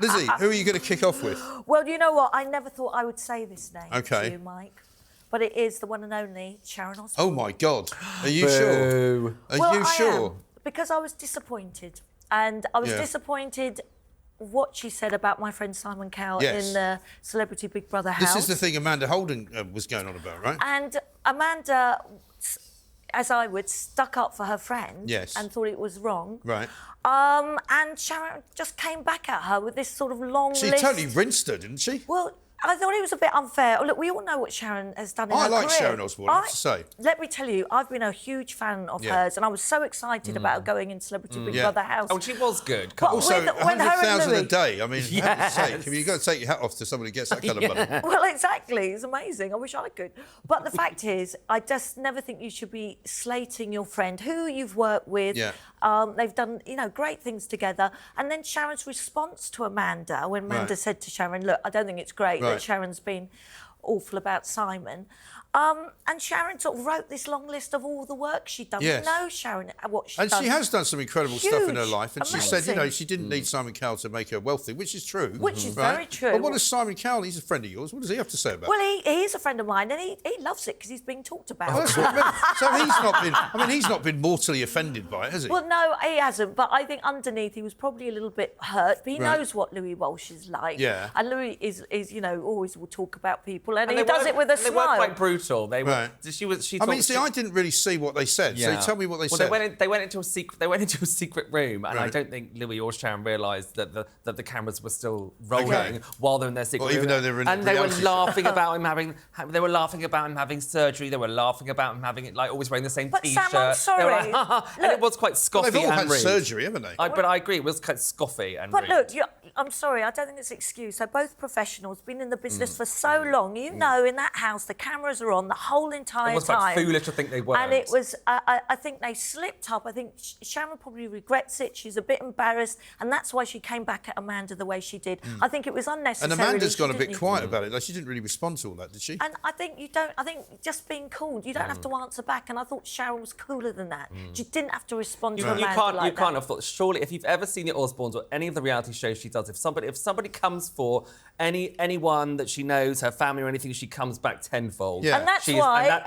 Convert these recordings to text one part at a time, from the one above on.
Lizzie, who are you going to kick off with? Well, you know what? I never thought I would say this name to you, Mike. But it is the one and only Sharon Osbourne. Oh, my God. Are you sure? Are you sure? Am, because I was disappointed. And I was disappointed what she said about my friend Simon Cowell in the Celebrity Big Brother house. This is the thing Amanda Holden was going on about, right? And Amanda, as I would, stuck up for her friend and thought it was wrong. Right. And Sharon just came back at her with this sort of long list. She totally rinsed her, didn't she? Well, I thought it was a bit unfair. Look, we all know what Sharon has done in her career. I like Sharon Osbourne, I have to say. Let me tell you, I've been a huge fan of hers, and I was so excited about her going in Celebrity Big Brother house. Oh, she was good. But also, 100,000 a day. I mean, yes. you've got to take your hat off to somebody who gets that kind of money. Well, exactly. It's amazing. I wish I could. But the fact is, I just never think you should be slating your friend who you've worked with. Yeah. They've done, great things together. And then Sharon's response to Amanda, when Amanda said to Sharon, look, I don't think it's great that Sharon's been awful about Simon. And Sharon sort of wrote this long list of all the work she'd done. Yes. We know Sharon, what she's and done. she has done some incredible stuff in her life. And amazing. she said, she didn't need Simon Cowell to make her wealthy, which is true. Which is very true. But what does Simon Cowell, he's a friend of yours, what does he have to say about it? Well, he is a friend of mine, and he loves it because he's being talked about. Oh, that's what I mean. So he's not been mortally offended by it, has he? Well, no, he hasn't. But I think underneath he was probably a little bit hurt. But he knows what Louis Walsh is like. Yeah. And Louis is always will talk about people, and he does it with a smile. They were quite brutal. They were. I didn't really see what they said. Yeah. So tell me what they said. They went into a secret room, and I don't think Louis or Sharon realised that the cameras were still rolling while they're in their secret room. Even though they were in and they were laughing about him having. They were laughing about him having surgery. They were laughing about him having always wearing the same T-shirt. Sam, I'm sorry. They were like, ha, ha. And it was quite scoffy they've all and had rude. surgery, haven't they? But I agree, it was quite scoffy and rude. But look, I'm sorry, I don't think it's an excuse. They're both professionals, been in the business for so long. You know, in that house, the cameras are on the whole entire time. It was quite foolish to think they weren't. And it was, I think they slipped up. I think Sharon probably regrets it. She's a bit embarrassed, and that's why she came back at Amanda the way she did. I think it was unnecessary. And Amanda's gone a bit quiet about it. Like, she didn't really respond to all that, did she? And I think just being cool, you don't have to answer back. And I thought Sharon was cooler than that. She didn't have to respond to Amanda like that. You can't have thought, surely, if you've ever seen the Osbournes or any of the reality shows she does, if somebody comes for anyone that she knows, her family or anything, she comes back tenfold. Yeah. And that's why...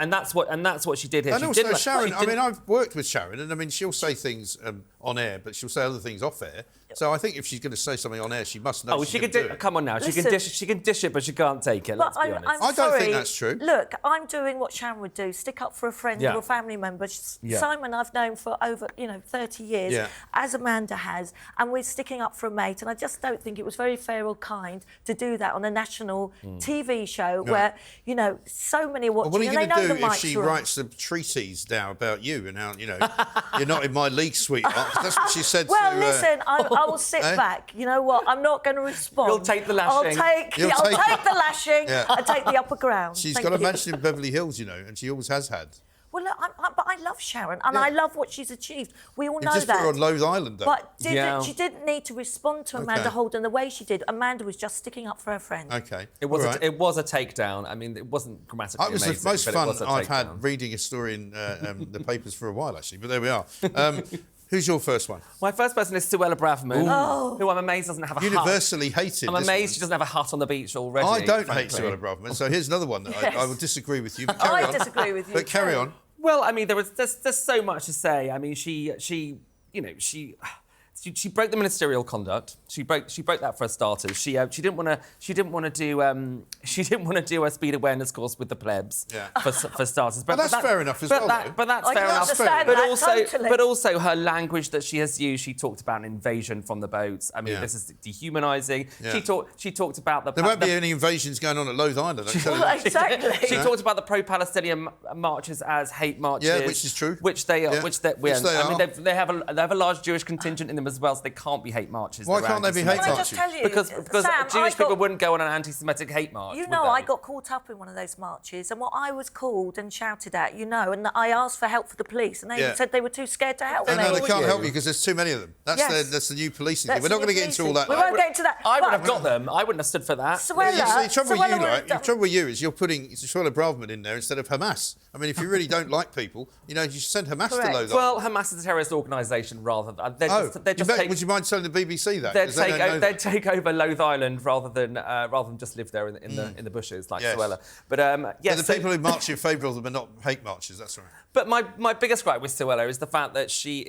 And that's what she did here. And also, Sharon, I mean, I've worked with Sharon, and I mean, she'll say things on air, but she'll say other things off air. So I think if she's going to say something on air, she must know. Oh, she can do it. Come on now, Listen, she can dish it, but she can't take it. Let's be honest. I don't think that's true. Look, I'm doing what Sharon would do: stick up for a friend or a family member. Simon, I've known for over 30 years, as Amanda has, and we're sticking up for a mate. And I just don't think it was very fair or kind to do that on a national TV show where so many are watching. What are you going to do if she writes a treatise now about you and how you're not in my league, sweetheart? That's what she said. Well, listen, I will sit back. You know what? I'm not going to respond. You'll take the lashing. I'll take the lashing. I take the upper ground. She's got a mansion in Beverly Hills, and she always has had. Well, look, but I love Sharon, and I love what she's achieved. We all know just that. put her on Loathe Island, though. But she didn't need to respond to Amanda Holden the way she did. Amanda was just sticking up for her friend. Okay. It was a takedown. I mean, it wasn't grammatically amazing. It was the most fun I've had reading a story in the papers for a while, actually. But there we are. Who's your first one? My first person is Suella Braverman, who I'm amazed doesn't have a universally hut. hated. I'm amazed she doesn't have a hut on the beach already. I don't hate Suella Braverman, so here's another one that I will disagree with you. But carry on. Disagree with you. But carry on. Well, I mean, there's so much to say. I mean, she broke the ministerial conduct. She broke that for starters. She didn't want to do a speed awareness course with the plebs for starters. But that's fair enough as well. But that's fair enough. But also her language that she has used. She talked about an invasion from the boats. I mean, this is dehumanising. Yeah. She talked about there won't be any invasions going on at Loathe Island. Exactly. She talked about the pro-Palestinian marches as hate marches. Yeah, which is true. Which they are. Yeah. I mean, they have a large Jewish contingent in them as well, so they can't be hate marches. Why can't they be hate marches? I just tell you, because Sam, Jewish people wouldn't go on an anti-Semitic hate march. I got caught up in one of those marches, and what I was called and shouted at, and I asked for help for the police, and they said they were too scared to help me. No, they can't help you because there's too many of them. That's the new policing thing. We're not going to get into all that. We won't get into that. I would have got them. I wouldn't have stood for that. The trouble with you is you're putting Suella Braverman in there instead of Hamas. I mean, if you really don't like people, you should send Hamas to Loathe Island. Well, Hamas is a terrorist organisation rather than... They're Would you mind telling the BBC that? They'd take over Loathe Island rather than just live there in the bushes like Suella. But the people who march in favour of them are not hate marchers. That's right. But my biggest gripe with Suella is the fact that she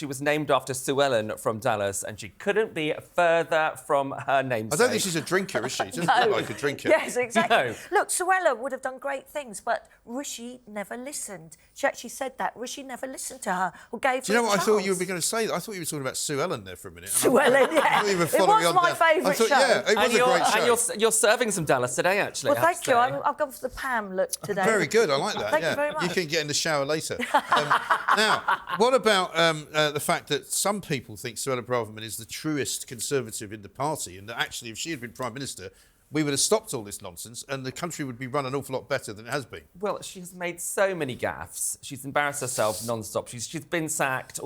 was named after Suellen from Dallas, and she couldn't be further from her namesake. I don't think she's a drinker, is she? She doesn't look like a drinker. Yes, exactly. No. Look, Suella would have done great things, but Rishi never listened. She actually said that. Rishi never listened to her or gave her Do you know what a I thought you chance. were going to say? I thought you were talking about Sue Ellen there for a minute. Suella, yeah. It was my favourite show. Yeah, it was a great show. And you're serving some Dallas today, actually. Well, thank you. I've gone for the Pam look today. Very good. I like that. Thank you very much. You can get in the shower later. Now, what about the fact that some people think Suella Braverman is the truest Conservative in the party, and that actually, if she had been Prime Minister, we would have stopped all this nonsense and the country would be run an awful lot better than it has been. Well, she's made so many gaffes. She's embarrassed herself non-stop. She's been sacked.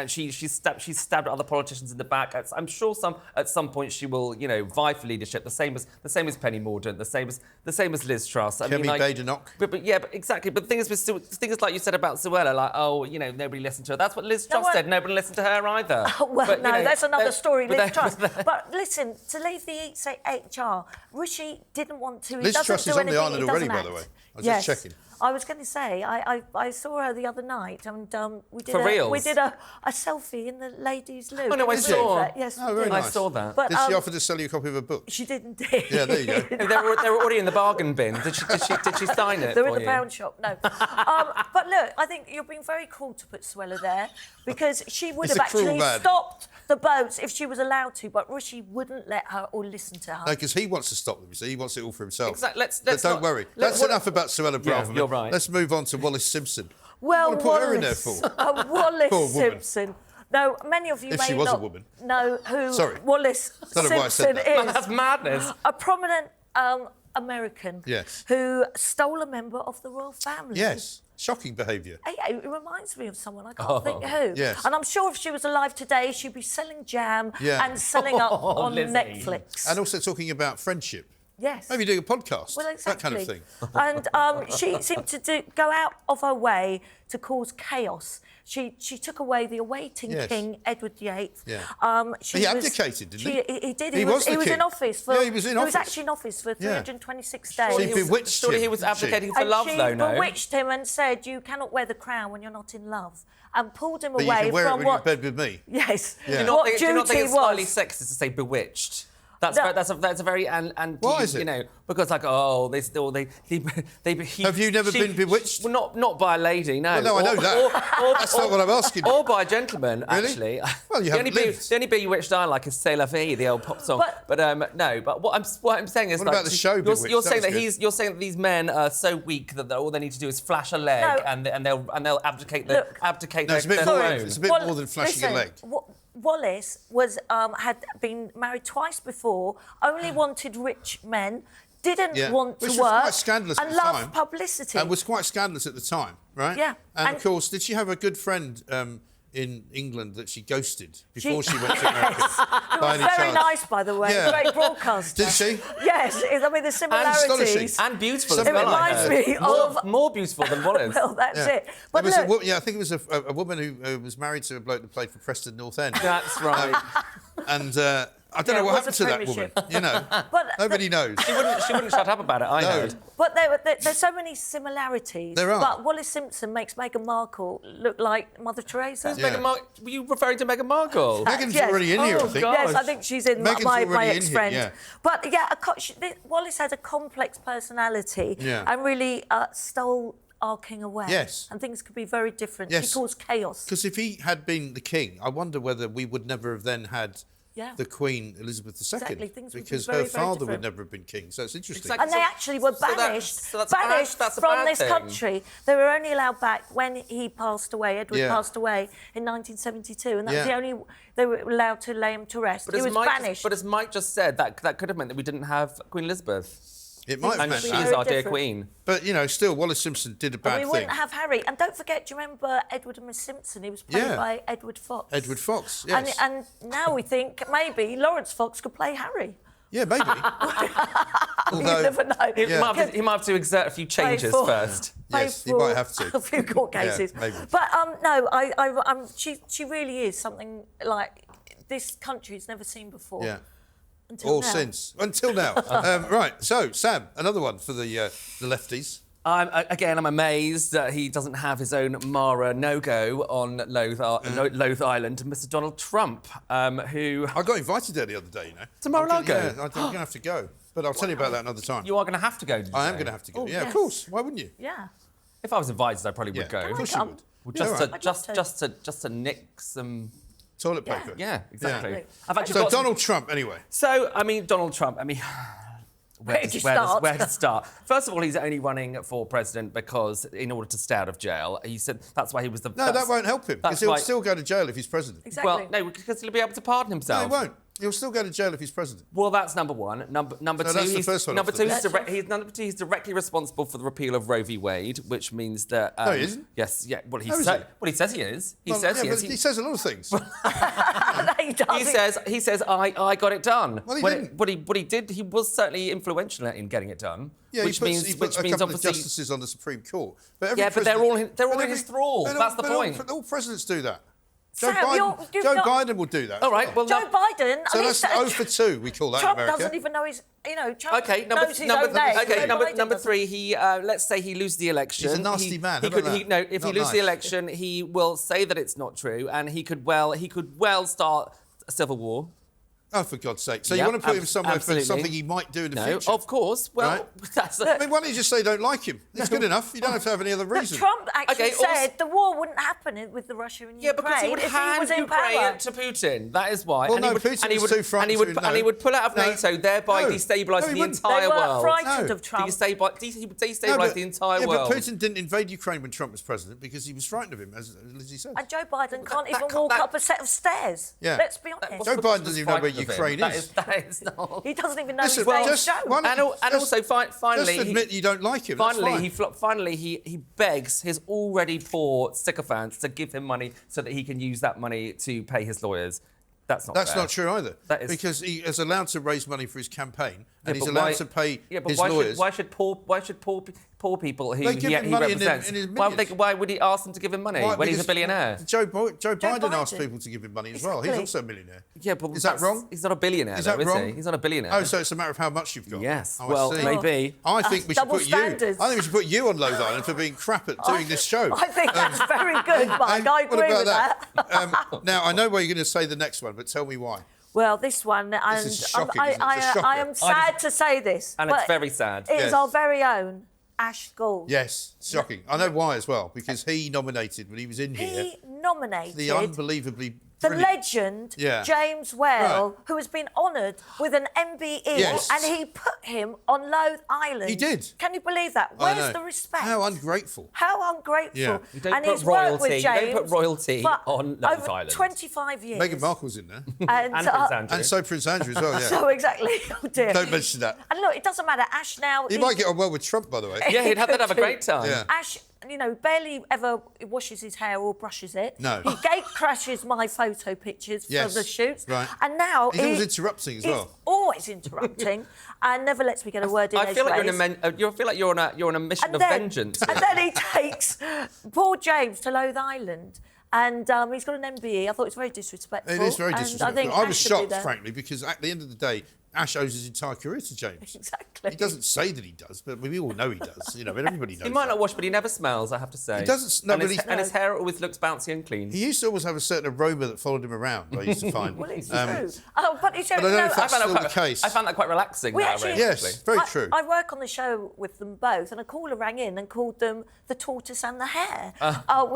She's stabbed other politicians in the back. I'm sure at some point she will, vie for leadership. The same as Penny Mordaunt. The same as Liz Truss. Kemi Badenoch. But exactly. But the thing is like you said about Suella, nobody listened to her. That's what Liz Truss said. Nobody listened to her either. That's another story, Liz Truss. But listen, to leave the HR, Rishi didn't want to. Liz Truss is on the island already, by the way. I was just checking. I was going to say, I saw her the other night, and we did we did a selfie in the ladies' loo. Oh no, I saw. That. Yes, oh, very nice. I saw that. But, did she offer to sell you a copy of a book? She didn't. Did. Yeah, there you go. they were already in the bargain bin. Did she sign it? They're in the pound shop. No. But look, I think you're being very cool to put Suella there because she would have actually stopped the boats if she was allowed to, but Rishi wouldn't let her or listen to her. No, because he wants to stop them. You see, he wants it all for himself. Exactly. But don't worry. That's enough about Suella Braverman. Yeah, you're right. Let's move on to Wallis Simpson. Well, what do you want to put her in there for? Wallis Simpson. No, many of you may not know who Wallis Simpson is. That's madness. A prominent American who stole a member of the royal family. Yes. Shocking behaviour. It reminds me of someone, I can't think who. Yes. And I'm sure if she was alive today, she'd be selling jam and selling up on Lizzie. Netflix. And also talking about friendship. Yes. Maybe doing a podcast. Well, exactly. That kind of thing. And she seemed to go out of her way to cause chaos. She took away the awaiting King, Edward VIII. Yeah. He abdicated, didn't he? He did. He was in office for. Yeah, he was in office. He was actually in office for 326 days. She bewitched him. Surely he was abdicating for love, though, no? She bewitched him and said, "You cannot wear the crown when you're not in love," and pulled him but away you can wear from it when what? you're in bed with me. Yes. Yeah. Do you not think it's slightly was. sexist to say bewitched? That's a very Why is it? Because they Have you never been bewitched? Well, not by a lady, no. Well, no, I know that. That's not what I'm asking. Or by a gentleman, Really? actually. Well, you haven't lived. The only bewitched I like is C'est La Vie, the old pop song. But no. But what I'm saying is, what about the show Bewitched? You're saying that these men are so weak that all they need to do is flash a leg and they'll abdicate their It's a bit throne. It's a bit more than flashing a leg. Wallis had been married twice before, only wanted rich men, didn't want to Which work, was quite scandalous and at the time. loved publicity. And was quite scandalous at the time, right? Yeah. And of course, did she have a good friend in England that she ghosted before she went to America? By any very chance? nice, by the way. Yeah. Great broadcaster. Did she? Yes. I mean, the similarities. And beautiful as It well. reminds me of... More beautiful than Wallis. Well, that's it. But I look, think it was a woman who was married to a bloke that played for Preston North End. That's right. And I don't know what happened to that woman. But Nobody knows. She wouldn't shut up about it, I heard. But there's so many similarities. There are. But Wallis Simpson makes Meghan Markle look like Mother Teresa. Were you referring to Meghan Markle? Meghan's already in here, I think. God. Yes, I think she's in Meghan's my already in ex-friend. here, yeah. But Wallis has a complex personality and really stole our king away. Yes. And things could be very different. Yes. She caused chaos. Because if he had been the king, I wonder whether we would never have then had the Queen Elizabeth II. Exactly. Things would be because very, her very father different. would never have been king. So it's interesting. And they actually were banished, that's a from bad this thing. country. They were only allowed back when he passed away. Edward passed away in 1972, and that was the only they were allowed to lay him to rest. He was banished. But as Mike just said, that could have meant that we didn't have Queen Elizabeth. It might have And meant she's that. our dear Queen. But, still, Wallis Simpson did a bad we thing. wouldn't have Harry. And don't forget, do you remember Edward and Miss Simpson? He was played by Edward Fox. Edward Fox, yes. And now we think maybe Lawrence Fox could play Harry. Yeah, maybe. You never know. He might have to exert a few changes first. Yes, he might have to. A few court cases. Yeah, maybe. But no, she really is something like this country's never seen before. Yeah. Until now. Since. Until now. Right, so, Sam, another one for the lefties. I'm amazed that he doesn't have his own Mara no-go on Loathe Island, Mr. Donald Trump, who... I got invited there the other day, you know. To Mar-a-Lago? Yeah, I'm going to have to go. But I'll tell you about that another time. You are going to have to go, did you I am say? going to have to go. Oh, yeah, yes. of course. Why wouldn't you? Yeah. If I was invited, I probably would go. Of course you would. Well, just to nick some... Toilet paper. Yeah, exactly. Yeah. I've actually So Donald Trump, anyway. So, Donald Trump, where to start? First of all, he's only running for president because in order to stay out of jail. He said that's why he was the... No, that won't help him, because he'll still go to jail if he's president. Exactly. Well, no, because he'll be able to pardon himself. No, he won't. He'll still go to jail if he's president. Well, that's number one. Number two, that's the first one number off the two, he's directly responsible for the repeal of Roe v. Wade, which means that... No, he isn't. Yes, yeah. Well, he is says he? he is. He Well, says he but is. he says a lot of things. He says I got it done. Well, he didn't. What he did, he was certainly influential in getting it done. Yeah, which means a couple of obviously justices on the Supreme Court. But they're all in his thrall. That's the point. All presidents do that. Sam, Joe Biden will do that. All right, well, Joe Biden. So that's 0 for 2, we call that Trump in America. doesn't even know his. Trump Okay, knows his own name. number three. He let's say he loses the election. He's a nasty man. If he loses the election, he will say that it's not true, and he could well start a civil war. Oh, for God's sake. So you want to put him somewhere for something he might do in the future? No, of course. Well, right? that's... I mean, why don't you just say you don't like him? It's good enough. You don't have to have any other reason. Trump actually said the war wouldn't happen with the Russia and Ukraine. Yeah, because he would hand Ukraine to Putin. That is why. Well, Putin was too frightened and he would pull out of NATO, thereby destabilising the entire world. They weren't frightened of Trump. He would destabilise the entire world. Yeah, but Putin didn't invade Ukraine when Trump was president because he was frightened of him, as Lizzie said. And Joe Biden can't even walk up a set of stairs. Yeah. Let's be honest. Joe Biden doesn't even know where Ukraine is. That is not... He doesn't even know his Listen, name. And also, finally... Just admit you don't like him. Finally, he begs his already poor sycophants to give him money so that he can use that money to pay his lawyers. That's not true either. Because he is allowed to raise money for his campaign, and he's allowed to pay his lawyers. Why should poor people who he represents? in his why would he ask them to give him money when he's a billionaire? Joe Biden asked people to give him money as well. He's also a millionaire. Yeah, but is that wrong? He's not a billionaire. Is that wrong? He's not a billionaire. Oh, so it's a matter of how much you've got. Yes. Oh, well, maybe. I think we should put you. I standards. think we should put you on Loathe Island for being crap at doing this show. I think that's very good, Mike. I agree with that. Now I know where you're going to say the next one, but tell me why. Well, this one, and this is shocking, isn't it? It's a shocker. I am sad to say this. And it's very sad. It is our very own Ash Gould. Yes, shocking. I know why as well, because he nominated, when he was in here... He nominated... The unbelievably... The legend, James Well, who has been honoured with an MBE, and he put him on Loathe Island. He did. Can you believe that? Where's the respect? How ungrateful. How ungrateful. Yeah. You don't put royalty on Loathe Island. 25 years. Meghan Markle's in there. And Prince Andrew. And so Prince Andrew as well, yeah. So exactly. Oh dear. Don't mention that. And look, it doesn't matter. Ash now... He might get on well with Trump, by the way. Yeah, he'd have a great time. Yeah. Ash, barely ever washes his hair or brushes it. No. He gate crashes my photo pictures for the shoots. Right. And now he's always interrupting as well. He's always interrupting and never lets me get a word in I feel edgeways. like you're on a mission of vengeance. And then he takes poor James to Loathe Island. And he's got an MBE. I thought it was very disrespectful. It is very disrespectful. I was shocked, frankly, because at the end of the day, Ash owes his entire career to James. Exactly. He doesn't say that he does, but we all know he does. Everybody knows. He might not wash, but he never smells, I have to say. He doesn't. No, and his hair always looks bouncy and clean. He used to always have a certain aroma that followed him around, I used to find. Well, it's true. Oh, but I don't know if that's still the case. I found that quite relaxing. Yes, very true. I work on the show with them both, and a caller rang in and called them the tortoise and the hare.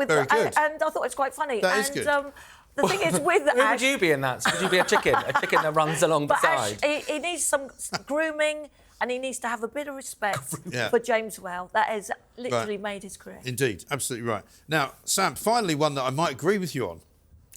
Very good. And I thought it was quite funny. That is good. The thing is with Who Ash... would you be in that? Would you be a chicken? A chicken that runs along beside? Ash, he needs some grooming, and he needs to have a bit of respect for James Well. That has literally made his career. Indeed, absolutely right. Now, Sam, finally one that I might agree with you on.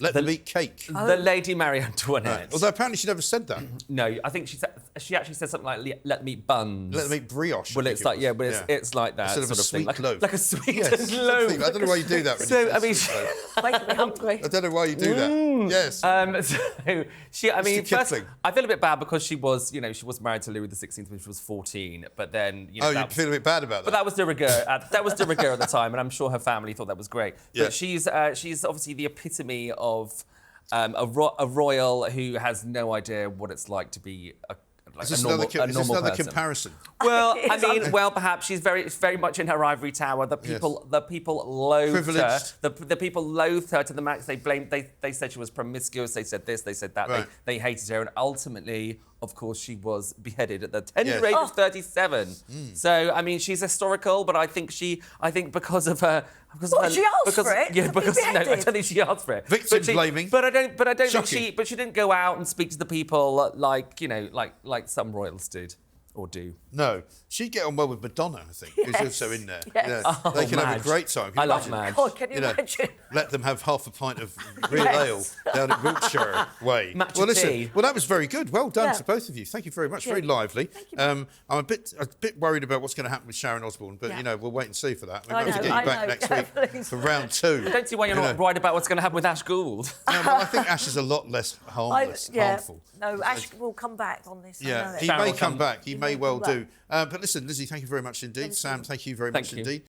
Let them eat cake. The Lady Marie Antoinette. Right. Although apparently she never said that. No, I think she actually said something like "let them eat buns." Let them eat brioche. Well, it's like it's like that Instead of sort a of thing, sweet loaf. like a sweet Yes, loaf. I don't know why you do that. When So you say I mean, sweet loaf. Making me hungry. I don't know why you do that. Yes. So I mean, first, Kipling. I feel a bit bad because she was married to Louis XVI when she was 14, but then you feel a bit bad about that. But that was de rigueur. That was de rigueur at the time, and I'm sure her family thought that was great. Yeah. But she's obviously the epitome of a royal who has no idea what it's like to be a normal person. Comparison? Well, I mean, perhaps she's very much in her ivory tower. The people loathed her. The people loathed her to the max. They said she was promiscuous. They said this. They said that. Right. They hated her, and ultimately, of course, she was beheaded at the tender age of 37. So, I mean, she's historical, but I think because of her. She asked for it. Yeah, because no, I don't think she asked for it. Victim blaming. But I don't think Shocking. she didn't go out and speak to the people like some royals did or do. No, she'd get on well with Madonna, I think, who's also in there. Yes. Yeah, they can have a great time. I love Madge. God, can you imagine? Let them have half a pint of real ale down at Wiltshire Way. Matcha tea. Well, that was very good. Well done to both of you. Thank you very much. Very lively. Thank you. I'm a bit worried about what's going to happen with Sharon Osbourne, but we'll wait and see for that. We might have to get you back next week for round 2. I don't see why you're not worried about what's going to happen with Ash Gould. No, but I think Ash is a lot less harmful. No, Ash will come back on this. Yeah, he may come back. He may well do. But listen, Lizzie, thank you very much indeed. Sam, thank you very much indeed.